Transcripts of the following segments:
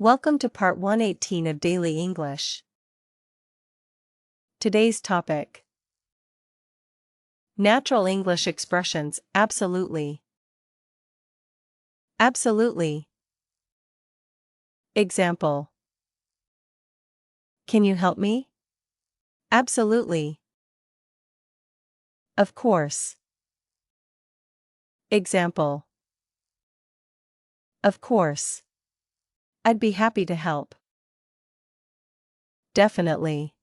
Welcome to Part 118 of Daily English. Today's topic: Natural English expressions. Absolutely. Absolutely. Example: Can you help me? Absolutely. Of course. Example: Of course. I'd be happy to help. Definitely.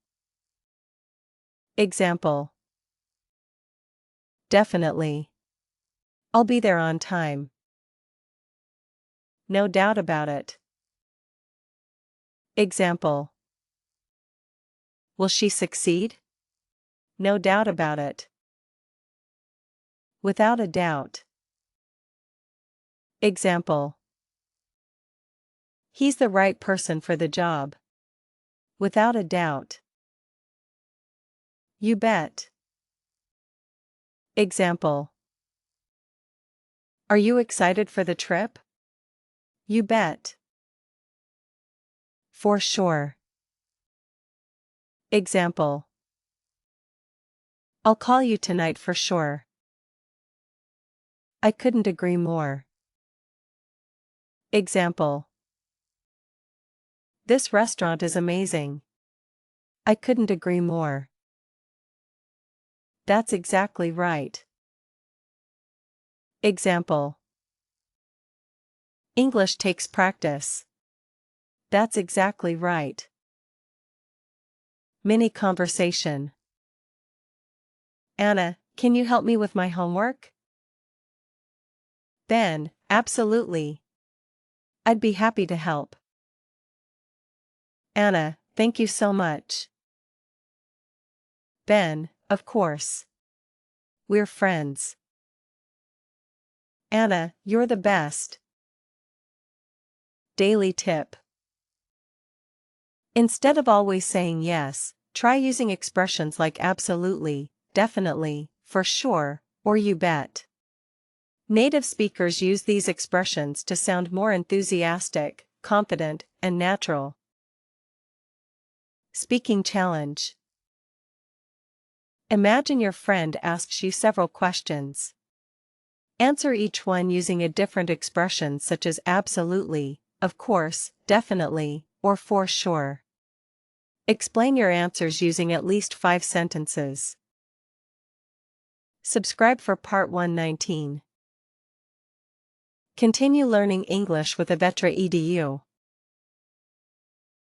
Example: Definitely. I'll be there on time. No doubt about it. Example: Will she succeed? No doubt about it. Without a doubt. Example: He's the right person for the job. Without a doubt. You bet. Example: Are you excited for the trip? You bet. For sure. Example: I'll call you tonight for sure. I couldn't agree more. Example: This restaurant is amazing. I couldn't agree more. That's exactly right. Example: English takes practice. That's exactly right. Mini conversation. Anna, can you help me with my homework? Ben, absolutely. I'd be happy to help. Anna, thank you so much. Ben, of course. We're friends. Anna, you're the best. Daily tip: Instead of always saying yes, try using expressions like absolutely, definitely, for sure, or you bet. Native speakers use these expressions to sound more enthusiastic, confident, and natural. Speaking challenge. Imagine your friend asks you several questions. Answer each one using a different expression such as absolutely, of course, definitely, or for sure. Explain your answers using at least 5 sentences. Subscribe for Part 119. Continue learning English with Avetra edu.